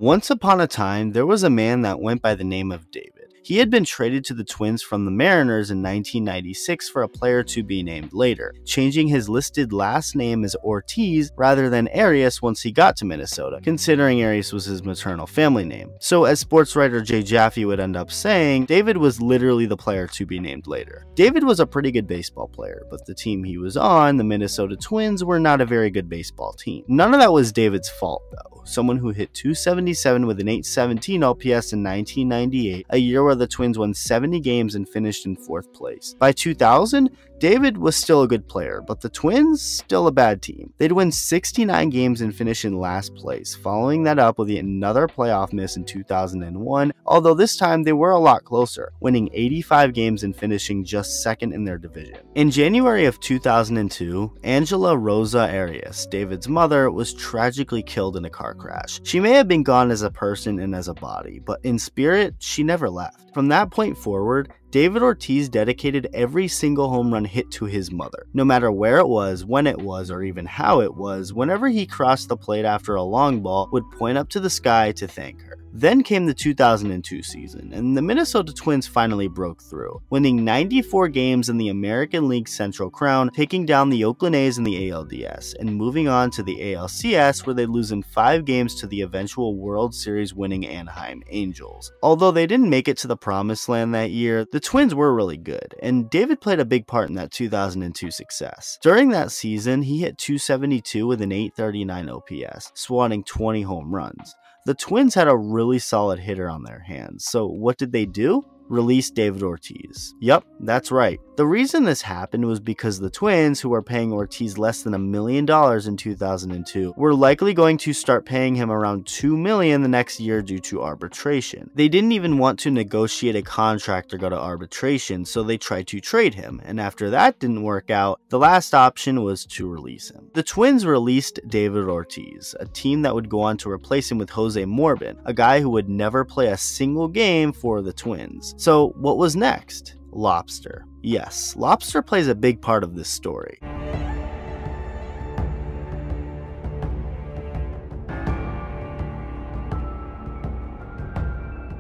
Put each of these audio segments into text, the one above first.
Once upon a time, there was a man that went by the name of David. He had been traded to the Twins from the Mariners in 1996 for a player to be named later, changing his listed last name as Ortiz rather than Arias once he got to Minnesota, considering Arias was his maternal family name. So as sports writer Jay Jaffe would end up saying, David was literally the player to be named later. David was a pretty good baseball player, but the team he was on, the Minnesota Twins, were not a very good baseball team. None of that was David's fault though. Someone who hit .277 with an .817 OPS in 1998, a year where the Twins won 70 games and finished in 4th place. By 2000, David was still a good player, but the Twins, still a bad team. They'd win 69 games and finish in last place, following that up with another playoff miss in 2001, although this time they were a lot closer, winning 85 games and finishing just second in their division. In January of 2002, Angela Rosa Arias, David's mother, was tragically killed in a car crash. She may have been gone as a person and as a body, but in spirit, she never left. From that point forward, David Ortiz dedicated every single home run hit to his mother. No matter where it was, when it was, or even how it was, whenever he crossed the plate after a long ball, would point up to the sky to thank her. Then came the 2002 season, and the Minnesota Twins finally broke through, winning 94 games in the American League Central Crown, taking down the Oakland A's in the ALDS, and moving on to the ALCS where they lose in 5 games to the eventual World Series winning Anaheim Angels. Although they didn't make it to the promised land that year, the Twins were really good, and David played a big part in that 2002 success. During that season, he hit .272 with an .839 OPS, swatting 20 home runs. The Twins had a really solid hitter on their hands, so what did they do? Release David Ortiz. Yup, that's right. The reason this happened was because the Twins, who were paying Ortiz less than $1 million in 2002, were likely going to start paying him around $2 million the next year due to arbitration. They didn't even want to negotiate a contract or go to arbitration, so they tried to trade him, and after that didn't work out, the last option was to release him. The Twins released David Ortiz, a team that would go on to replace him with Jose Morbin, a guy who would never play a single game for the Twins. So what was next? Lobster. Yes, lobster plays a big part of this story.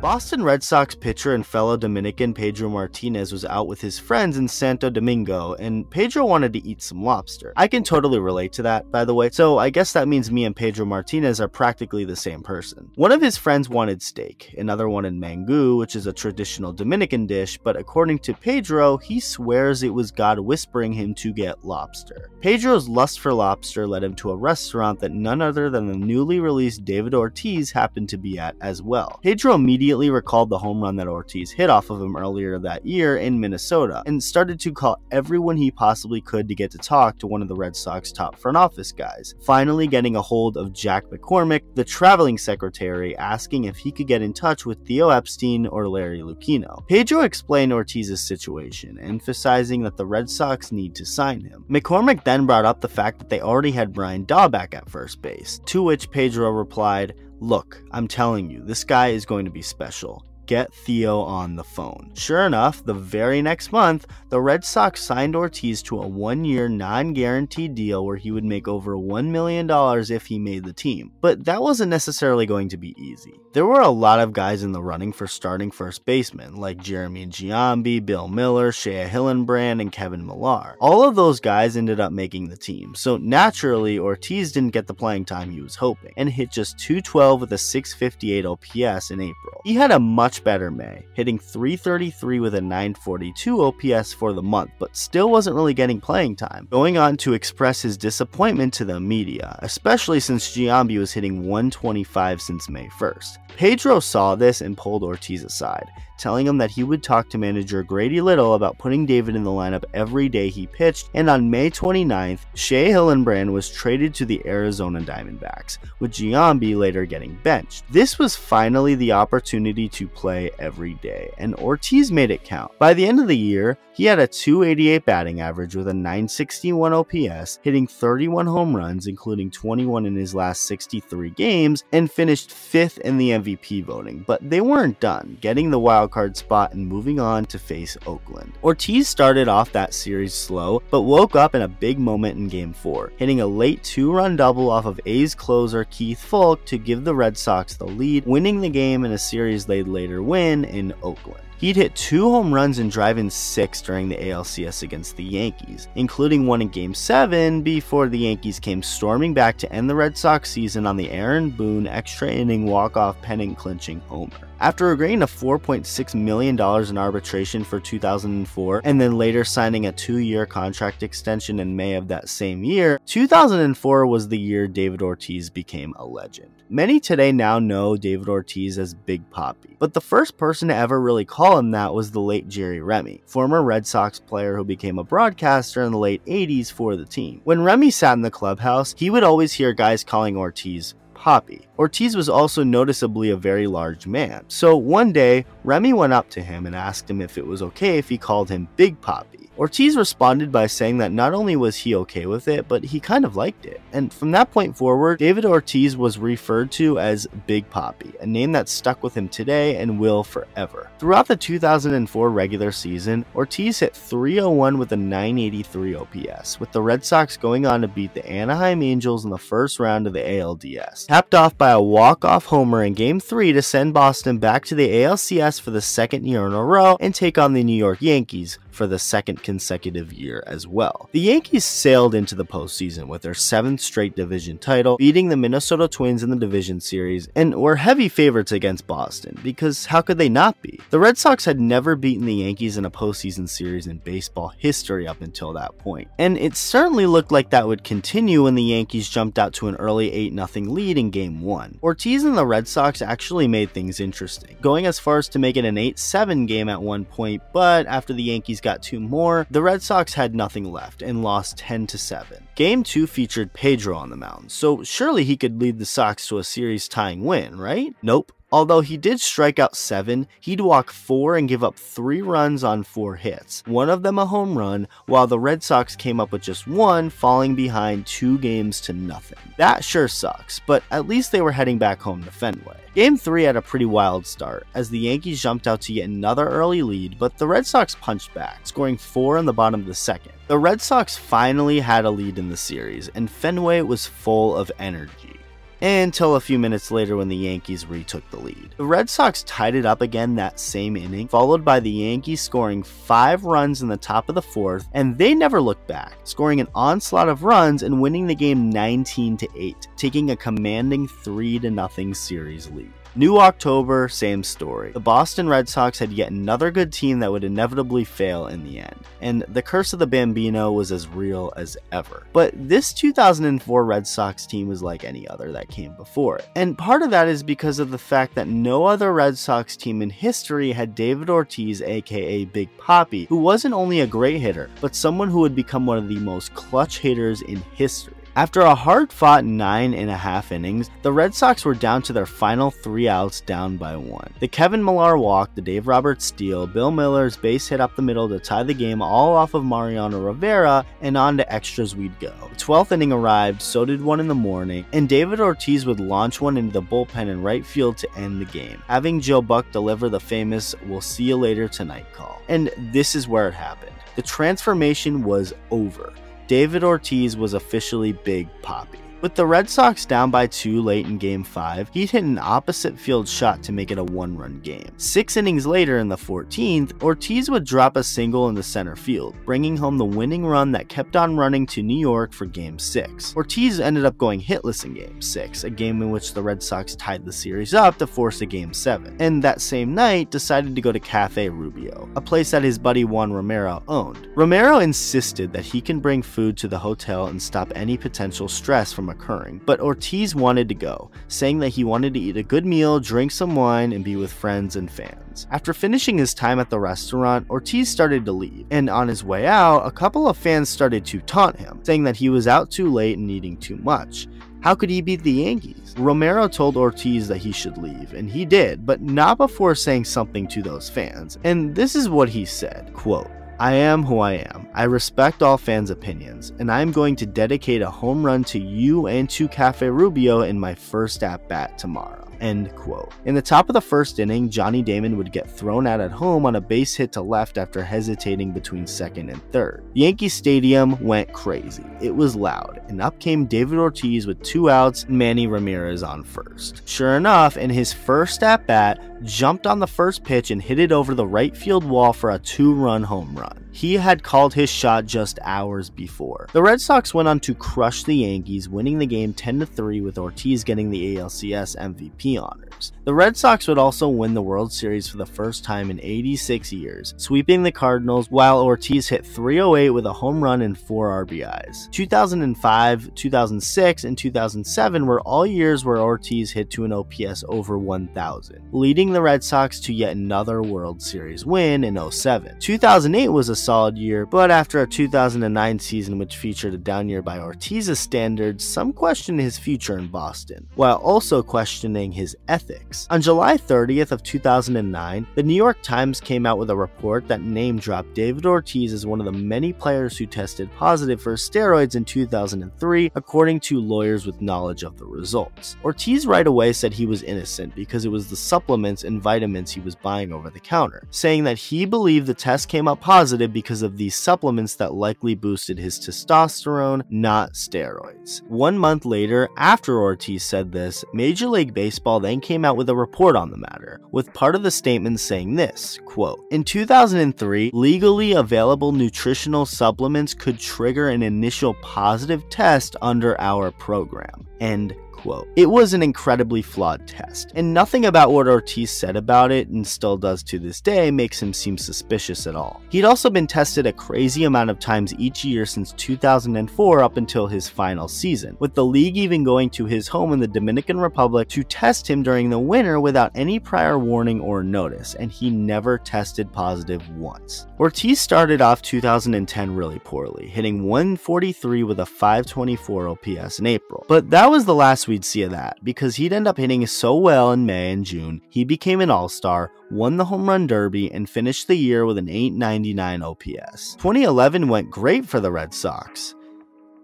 Boston Red Sox pitcher and fellow Dominican Pedro Martinez was out with his friends in Santo Domingo, and Pedro wanted to eat some lobster. I can totally relate to that, by the way, so I guess that means me and Pedro Martinez are practically the same person. One of his friends wanted steak, another wanted mango, which is a traditional Dominican dish, but according to Pedro, he swears it was God whispering him to get lobster. Pedro's lust for lobster led him to a restaurant that none other than the newly released David Ortiz happened to be at as well. Pedro immediately recalled the home run that Ortiz hit off of him earlier that year in Minnesota and started to call everyone he possibly could to get to talk to one of the Red Sox top front office guys, finally getting a hold of Jack McCormick, the traveling secretary, asking if he could get in touch with Theo Epstein or Larry Lucchino. Pedro explained Ortiz's situation, emphasizing that the Red Sox need to sign him. McCormick then brought up the fact that they already had Brian Dahlbeck at first base, to which Pedro replied, "Look, I'm telling you, this guy is going to be special. Get Theo on the phone." Sure enough, the very next month, the Red Sox signed Ortiz to a 1-year non-guaranteed deal where he would make over $1 million if he made the team. But that wasn't necessarily going to be easy. There were a lot of guys in the running for starting first baseman, like Jeremy Giambi, Bill Miller, Shea Hillenbrand, and Kevin Millar. All of those guys ended up making the team, so naturally, Ortiz didn't get the playing time he was hoping, and hit just .212 with a .658 OPS in April. He had a much better May, hitting .333 with a .942 OPS for the month, but still wasn't really getting playing time, going on to express his disappointment to the media, especially since Giambi was hitting .125 since May 1st. Pedro saw this and pulled Ortiz aside, telling him that he would talk to manager Grady Little about putting David in the lineup every day he pitched, and on May 29th, Shea Hillenbrand was traded to the Arizona Diamondbacks, with Giambi later getting benched. This was finally the opportunity to play every day, and Ortiz made it count. By the end of the year, he had a .288 batting average with a .961 OPS, hitting 31 home runs, including 21 in his last 63 games, and finished 5th in the MVP voting. But they weren't done, getting the wildcard spot and moving on to face Oakland. Ortiz started off that series slow, but woke up in a big moment in Game 4, hitting a late 2-run double off of A's closer Keith Foulke to give the Red Sox the lead, winning the game in a series they'd later win in Oakland. He'd hit 2 home runs and drive in 6 during the ALCS against the Yankees, including one in Game 7 before the Yankees came storming back to end the Red Sox season on the Aaron Boone extra inning walk-off pennant-clinching homer. After agreeing to $4.6 million in arbitration for 2004 and then later signing a 2-year contract extension in May of that same year, 2004 was the year David Ortiz became a legend. Many today now know David Ortiz as Big Papi, but the first person to ever really call him that was the late Jerry Remy, former Red Sox player who became a broadcaster in the late 80s for the team. When Remy sat in the clubhouse, he would always hear guys calling Ortiz Papi. Ortiz was also noticeably a very large man, so one day, Remy went up to him and asked him if it was okay if he called him Big Papi. Ortiz responded by saying that not only was he okay with it, but he kind of liked it. And from that point forward, David Ortiz was referred to as Big Papi, a name that stuck with him today and will forever. Throughout the 2004 regular season, Ortiz hit .301 with a .983 OPS, with the Red Sox going on to beat the Anaheim Angels in the first round of the ALDS, capped off by a walk-off homer in Game 3 to send Boston back to the ALCS for the second year in a row and take on the New York Yankees for the second consecutive year as well. The Yankees sailed into the postseason with their 7th straight division title, beating the Minnesota Twins in the division series, and were heavy favorites against Boston, because how could they not be? The Red Sox had never beaten the Yankees in a postseason series in baseball history up until that point, and it certainly looked like that would continue when the Yankees jumped out to an early 8-0 lead in Game 1. Ortiz and the Red Sox actually made things interesting, going as far as to make it an 8-7 game at one point, but after the Yankees got 2 more, the Red Sox had nothing left and lost 10-7. Game 2 featured Pedro on the mound, so surely he could lead the Sox to a series-tying win, right? Nope. Although he did strike out 7, he'd walk 4 and give up 3 runs on 4 hits, one of them a home run, while the Red Sox came up with just 1, falling behind 2 games to nothing. That sure sucks, but at least they were heading back home to Fenway. Game 3 had a pretty wild start, as the Yankees jumped out to get another early lead, but the Red Sox punched back, scoring 4 in the bottom of the second. The Red Sox finally had a lead in the series, and Fenway was full of energy. Until a few minutes later when the Yankees retook the lead. The Red Sox tied it up again that same inning, followed by the Yankees scoring 5 runs in the top of the 4th, and they never looked back, scoring an onslaught of runs and winning the game 19-8, taking a commanding 3-0 series lead. New October, same story. The Boston Red Sox had yet another good team that would inevitably fail in the end, and the curse of the Bambino was as real as ever. But this 2004 Red Sox team was like any other that came before it, and part of that is because of the fact that no other Red Sox team in history had David Ortiz, aka Big Papi, who wasn't only a great hitter, but someone who would become one of the most clutch hitters in history. After a hard-fought 9.5 innings, the Red Sox were down to their final 3 outs, down by 1. The Kevin Millar walk, the Dave Roberts steal, Bill Miller's base hit up the middle to tie the game all off of Mariano Rivera, and on to extras we'd go. The 12th inning arrived, so did one in the morning, and David Ortiz would launch one into the bullpen in right field to end the game, having Joe Buck deliver the famous "we'll see you later tonight" call. And this is where it happened. The transformation was over. David Ortiz was officially Big Papi. With the Red Sox down by 2 late in Game 5, he'd hit an opposite field shot to make it a 1-run game. 6 innings later in the 14th, Ortiz would drop a single into center field, bringing home the winning run that kept on running to New York for Game 6. Ortiz ended up going hitless in Game 6, a game in which the Red Sox tied the series up to force a Game 7, and that same night decided to go to Cafe Rubio, a place that his buddy Juan Romero owned. Romero insisted that he can bring food to the hotel and stop any potential stress from occurring, but Ortiz wanted to go, saying that he wanted to eat a good meal, drink some wine, and be with friends and fans. After finishing his time at the restaurant, Ortiz started to leave, and on his way out, a couple of fans started to taunt him, saying that he was out too late and eating too much. How could he beat the Yankees? Romero told Ortiz that he should leave, and he did, but not before saying something to those fans. And this is what he said, quote, "I am who I am. I respect all fans' opinions, and I am going to dedicate a home run to you and to Cafe Rubio in my first at-bat tomorrow." End quote. In the top of the first inning, Johnny Damon would get thrown out at home on a base hit to left after hesitating between second and third. Yankee Stadium went crazy. It was loud, and up came David Ortiz with 2 outs and Manny Ramirez on first. Sure enough, in his first at-bat, jumped on the first pitch and hit it over the right field wall for a 2-run home run. He had called his shot just hours before. The Red Sox went on to crush the Yankees, winning the game 10-3 with Ortiz getting the ALCS MVP honors. The Red Sox would also win the World Series for the first time in 86 years, sweeping the Cardinals while Ortiz hit .308 with a home run and 4 RBIs. 2005, 2006, and 2007 were all years where Ortiz hit to an OPS over 1,000, leading the Red Sox to yet another World Series win in 07. 2008 was a solid year, but after a 2009 season which featured a down year by Ortiz's standards, some questioned his future in Boston, while also questioning his ethics. On July 30th of 2009, the New York Times came out with a report that name-dropped David Ortiz as one of the many players who tested positive for steroids in 2003, according to lawyers with knowledge of the results. Ortiz right away said he was innocent because it was the supplements and vitamins he was buying over the counter, saying that he believed the test came up positive because of these supplements that likely boosted his testosterone, not steroids. 1 month later, after Ortiz said this, Major League Baseball then came out with a report on the matter, with part of the statement saying this, quote, "In 2003, legally available nutritional supplements could trigger an initial positive test under our program." End quote. It was an incredibly flawed test, and nothing about what Ortiz said about it, and still does to this day, makes him seem suspicious at all. He'd also been tested a crazy amount of times each year since 2004 up until his final season, with the league even going to his home in the Dominican Republic to test him during the winter without any prior warning or notice, and he never tested positive once. Ortiz started off 2010 really poorly, hitting .143 with a .524 OPS in April, but that was the last we'd see of that, because he'd end up hitting so well in May and June. He became an all-star, won the home run derby, and finished the year with an .899 OPS. 2011 went great for the Red Sox.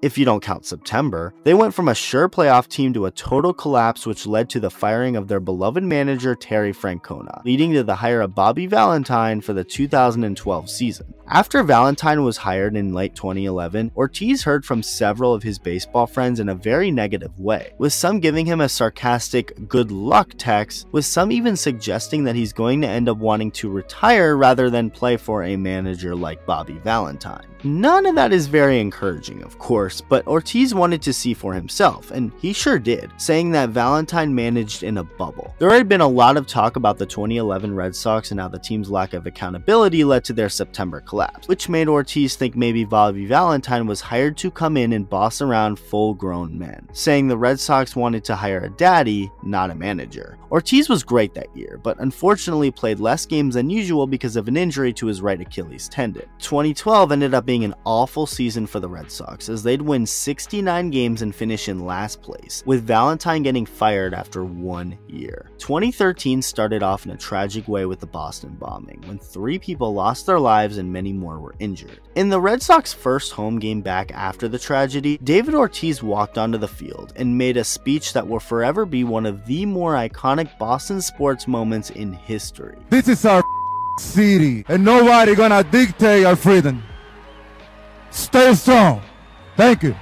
If you don't count September, they went from a sure playoff team to a total collapse, which led to the firing of their beloved manager Terry Francona, leading to the hire of Bobby Valentine for the 2012 season. After Valentine was hired in late 2011, Ortiz heard from several of his baseball friends in a very negative way, with some giving him a sarcastic "good luck" text, with some even suggesting that he's going to end up wanting to retire rather than play for a manager like Bobby Valentine. None of that is very encouraging, of course, but Ortiz wanted to see for himself, and he sure did, saying that Valentine managed in a bubble. There had been a lot of talk about the 2011 Red Sox and how the team's lack of accountability led to their September collapse, which made Ortiz think maybe Bobby Valentine was hired to come in and boss around full-grown men, saying the Red Sox wanted to hire a daddy, not a manager. Ortiz was great that year, but unfortunately played less games than usual because of an injury to his right Achilles tendon. 2012 ended up being an awful season for the Red Sox, as they'd win 69 games and finish in last place, with Valentine getting fired after 1 year. 2013 started off in a tragic way with the Boston bombing, when 3 people lost their lives and many more were injured. In the Red Sox first home game back after the tragedy, David Ortiz walked onto the field and made a speech that will forever be one of the more iconic Boston sports moments in history. "This is our city, and nobody gonna dictate our freedom. Stay strong. Thank you."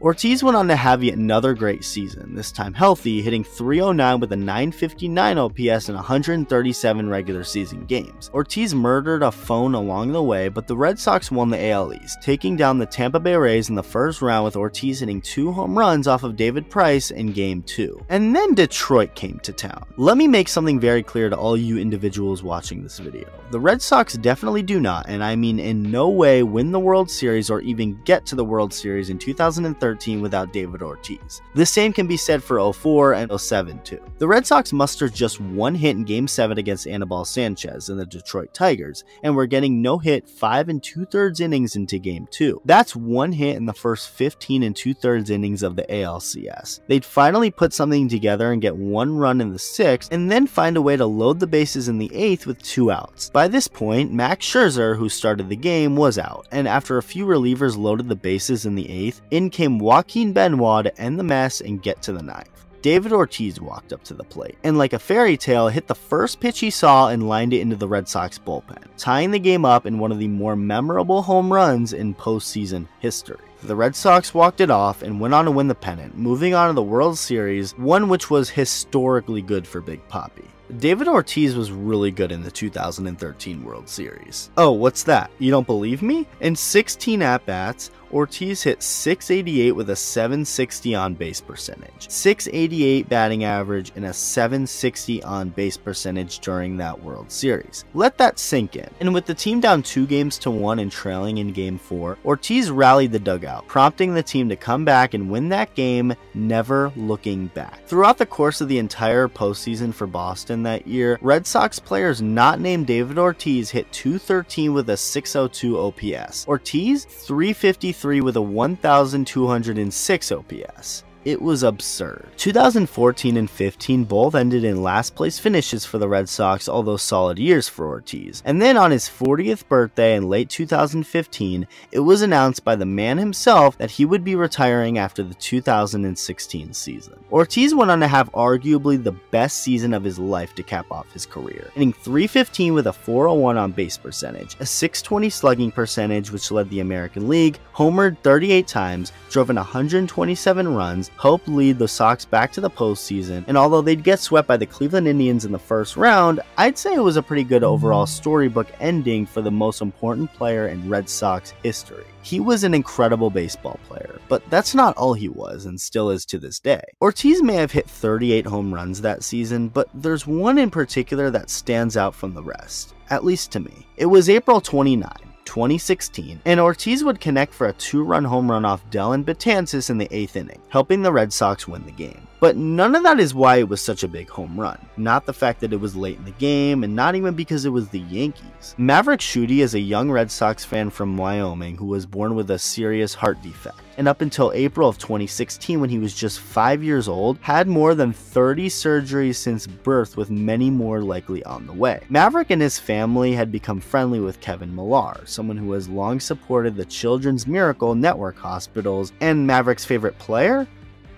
Ortiz went on to have yet another great season, this time healthy, hitting .309 with a .959 OPS in 137 regular season games. Ortiz murdered a phone along the way, but the Red Sox won the AL East, taking down the Tampa Bay Rays in the first round with Ortiz hitting 2 home runs off of David Price in Game 2. And then Detroit came to town. Let me make something very clear to all you individuals watching this video. The Red Sox definitely do not, and I mean in no way, win the World Series or even get to the World Series in 2013 2013 without David Ortiz. The same can be said for 04 and 07 too. The Red Sox mustered just one hit in Game 7 against Anibal Sanchez and the Detroit Tigers, and were getting no hit 5 2/3 innings into Game 2. That's one hit in the first 15 2/3 innings of the ALCS. They'd finally put something together and get one run in the 6th, and then find a way to load the bases in the 8th with 2 outs. By this point, Max Scherzer, who started the game, was out, and after a few relievers loaded the bases in the 8th, in came Joaquin Benoit to end the mess and get to the 9th. David Ortiz walked up to the plate, and like a fairy tale, hit the first pitch he saw and lined it into the Red Sox bullpen, tying the game up in one of the more memorable home runs in postseason history. The Red Sox walked it off and went on to win the pennant, moving on to the World Series, one which was historically good for Big Papi. David Ortiz was really good in the 2013 World Series. Oh, what's that? You don't believe me? In 16 at-bats, Ortiz hit .688 with a .760 on-base percentage, .688 batting average, and a .760 on-base percentage during that World Series. Let that sink in. And with the team down 2-1 and trailing in Game 4, Ortiz rallied the dugout, prompting the team to come back and win that game, never looking back. Throughout the course of the entire postseason for Boston that year, Red Sox players not named David Ortiz hit .213 with a .602 OPS. Ortiz, .353 with a 1,206 OPS. It was absurd. 2014 and 15 both ended in last place finishes for the Red Sox, although solid years for Ortiz. And then on his 40th birthday in late 2015, it was announced by the man himself that he would be retiring after the 2016 season. Ortiz went on to have arguably the best season of his life to cap off his career, hitting .315 with a .401 on base percentage, a .620 slugging percentage which led the American League, homered 38 times, drove in 127 runs, helped lead the Sox back to the postseason, and although they'd get swept by the Cleveland Indians in the first round, I'd say it was a pretty good overall storybook ending for the most important player in Red Sox history. He was an incredible baseball player, but that's not all he was and still is to this day. Ortiz may have hit 38 home runs that season, but there's one in particular that stands out from the rest, at least to me. It was April 29. 2016, and Ortiz would connect for a 2-run home run off Dellin Betances in the 8th inning, helping the Red Sox win the game. But none of that is why it was such a big home run. Not the fact that it was late in the game, and not even because it was the Yankees. Maverick Shooti is a young Red Sox fan from Wyoming who was born with a serious heart defect, and up until April of 2016, when he was just 5 years old, had more than 30 surgeries since birth, with many more likely on the way. Maverick and his family had become friendly with Kevin Millar, someone who has long supported the Children's Miracle Network hospitals, and Maverick's favorite player?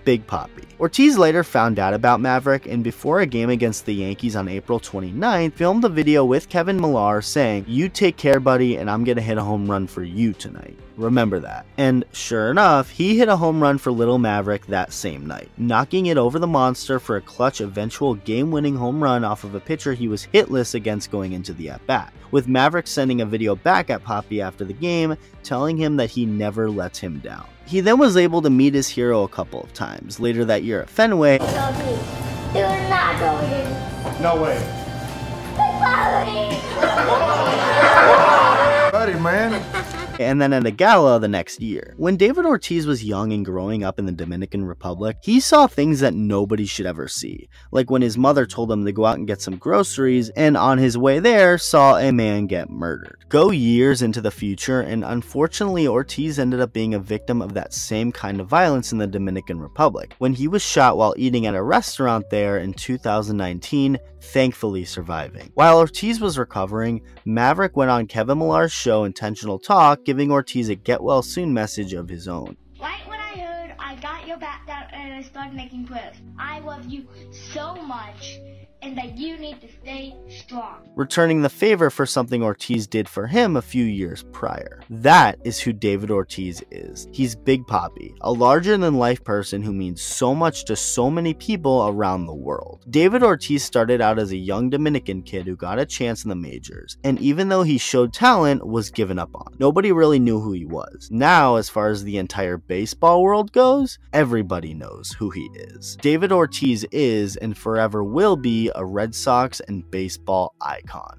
Big Papi. Ortiz later found out about Maverick, and before a game against the Yankees on April 29th, filmed a video with Kevin Millar saying, "You take care, buddy, and I'm gonna hit a home run for you tonight. Remember that." And sure enough, he hit a home run for little Maverick that same night, knocking it over the monster for a clutch eventual game-winning home run off of a pitcher he was hitless against going into the at-bat, with Maverick sending a video back at Papi after the game, telling him that he never lets him down. He then was able to meet his hero a couple of times. Later that year at Fenway, You're not going in. No way. Buddy, man. and then at a gala the next year. When David Ortiz was young and growing up in the Dominican Republic, he saw things that nobody should ever see, like when his mother told him to go out and get some groceries, and on his way there saw a man get murdered. Go years into the future, and unfortunately Ortiz ended up being a victim of that same kind of violence in the Dominican Republic, when he was shot while eating at a restaurant there in 2019, thankfully surviving. While Ortiz was recovering, Maverick went on Kevin Millar's show Intentional Talk, giving Ortiz a get well soon message of his own. Right when I heard I got your back down and I started making prayers. I love you so much, and that you need to stay strong. Returning the favor for something Ortiz did for him a few years prior. That is who David Ortiz is. He's Big Papi, a larger-than-life person who means so much to so many people around the world. David Ortiz started out as a young Dominican kid who got a chance in the majors, and even though he showed talent, was given up on. Nobody really knew who he was. Now, as far as the entire baseball world goes, everybody knows who he is. David Ortiz is, and forever will be, a Red Sox and baseball icon.